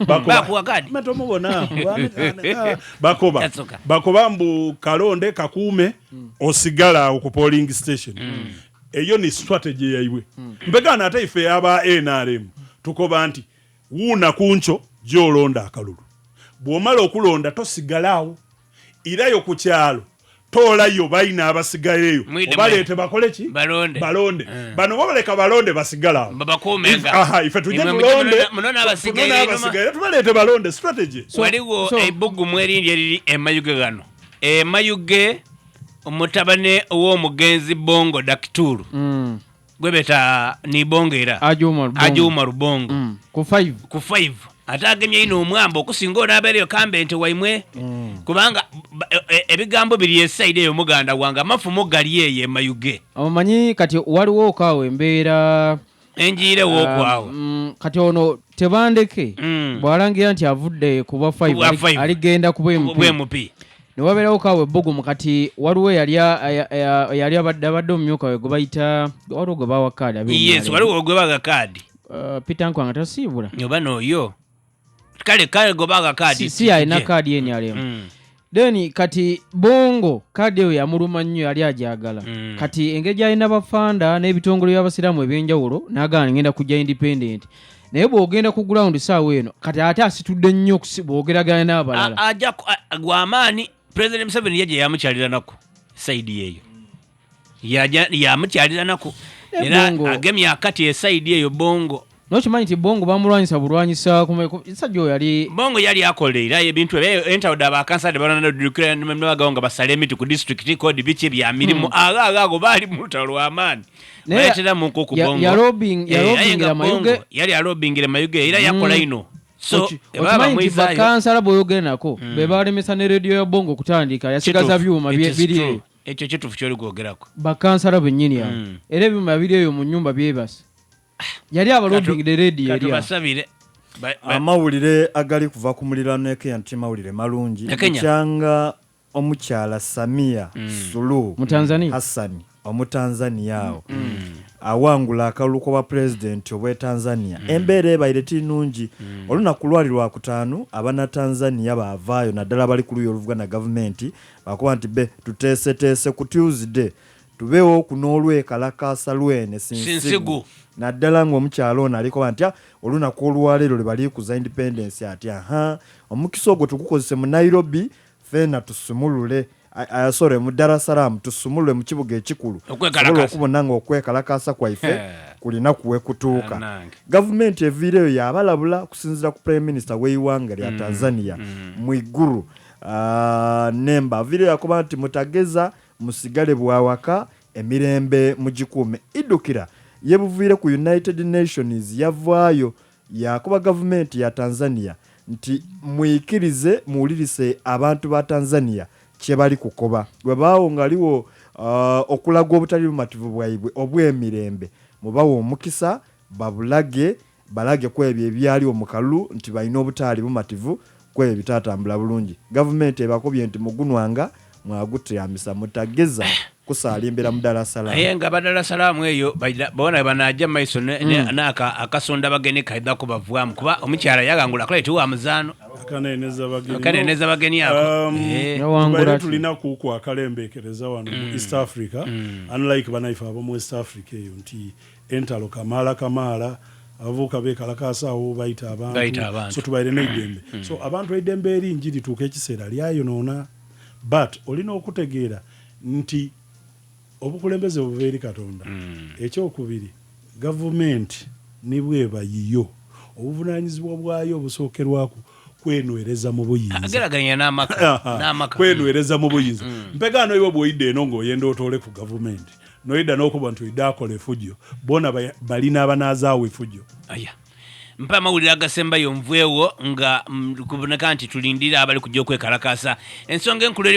bakuwa kadi matomubona bakoba mbu kalonde kakuume osigala ku polling station eyo ni strategy yaiwe mpegana ate ife aba NRM tukoba nti wuna kuncho gyolonda akalulu bwomala okulonda tosigalawo irayo ku kyalo tolayo bayina abasigayeyo obalete bakole ki balonde bano babaleka balonde basigala babakumenga ife tujje tulonde munona abasigaye tubalete balonde strategy waliwo ebugu mwerindi eriri emayuge gano emayuge omutabane w'omugenzi Bongo Dakitulu gwebeta ni bongera Ajuma Rubongo ku 5 atagemye ino omwambo okusinga onabereyo kambe nti waimwe kubanga ebigambo biri esaide yo muganda wanga mafumo gali eye mayuge omanyi kati waliwo okaawe embeera enjire wokwawe kati ono tebandeke bwalangira nti avudde kuba 5 aligenda kuba MP niwabeerawo kaawe bogumu kati waliwo yali abadde omumyuka we gwe bayita waliwo gwe bawa kaadi yes waliwo gwe baga kaadi Peter Nkwanga tasiibula oba n'oyo kale gobaga kaadi si alina kaadi yeni alemu then kati Bongo kaadi eyo yamuluma nnyo yali ajagala kati engeri gyalina bafanda n'ebitongole by'abasiraamu ebyenjawulo n'agaana ngenda kujja independent naye bw'ogenda ku ground saawa eno kati ate asitudde nnyo bw'ogeragana n'abalala ajja gwamaani President Museveni yaje yamukyalira nako saidi eyo yamukyalira nako era agemye akati esaidi eyo Bongo nokimanyi nti Bongo bamulwanyisa bulwanyisa sajjo yali Bongo yali akolera ebintu entawuda abakansade banadukira n'abagawanga basale emiti ku district code bichi bya mirimu agago bali mu lutalo amaani bayetera mu nko ku Bongo yalobingira mayuge yali alobingira mayuge era yakola ino so baba mwizayo bakansala boyogera nako be balemesa ne radio ya Bongo kutandika yasigaza byuma biri ekyo kitufu kyoli gwogerako bakansala bennyini ya era ebyuma biri eyo mu nyumba byebase yali abalobingire radio yali basabire amawulire agali kuva ku mulirano eke nti mawulire malungi kyanga omukyala Samia Suluhu Hassan omutanzania awo awangula akalulu wa president obwe Tanzania embeera ebaire tinungi olunaku lwali lwa kutaano abana Tanzania baavaayo naddala bali ku luyo oluvugana government bakuba nti tuteese ku Tuesday tubeewo kunoolwekalakasa lwene sinsigu naddala ng'omukyalo ono aliko nti olunaku olwaleero lwe bali kuza independence ati omukisa ogwo tugukozese mu Nairobi fena tusumulule mu Dar es Salaam tusumulule mu kibuga ekikulu okubona nga okwekalakasa kwaife kulina kuwe kutuuka gavumenti eviireyo yabalabula kusinzira ku prime minister w'eiwanga lya Tanzania Mwigulu Nemba aviireyo yakuba nti mutageza musigale bwawaka emirembe mugikuume idukira yebuviire ku United Nations yavaayo yakuba gavumenti ya Tanzania nti mwikirize muwulirise abantu ba Tanzania kye bali kukoba bwe baawo ngaliwo okulaga obutali bumativu bwaibwe obw'emirembe mubawo omukisa balage ku ebyo ebyali omukalu nti balina obutali bumativu ku ebyo bitatambula bulungi gavumenti ebakobye nti mugunwanga mwaguteyamisa mutageza kusalimbira mu Dar es Salaam nga Dar es Salaam eyo bona banajja maiso naka akasonda bageni kaida ko bavwamu kuba omukyala yagangula koleti wa muzano akaneneza bageni yako tulina kuku akalembekereza wano mu East Africa unlike banaifa abo mu West Africa eyo nti entalo kamala avuka bekalakasa awo bayita abantu so tubaire n'eddembe so abantu eddembe eringi lituuka ekiseera lyayonona but olina okutegeera nti obukulembeze buveeri Katonda ekyokubiri gavumenti nibweba yiyo obuvunanyizibwa bwayo obusookerwaku kwenwereza mu buyinza ageraganya n'amaka kwenwereza mu buyinza mpegano iwe bwoyidde eno ng'oyenda otoole ku gavumenti noyidda n'okuba nti oyidde akola efujjo bona balina abanazaawo efujjo mpa amawulire agasembayo nveewo nga kuboneka nti tulindira abali kujja okwekalakasa ensonga enkulu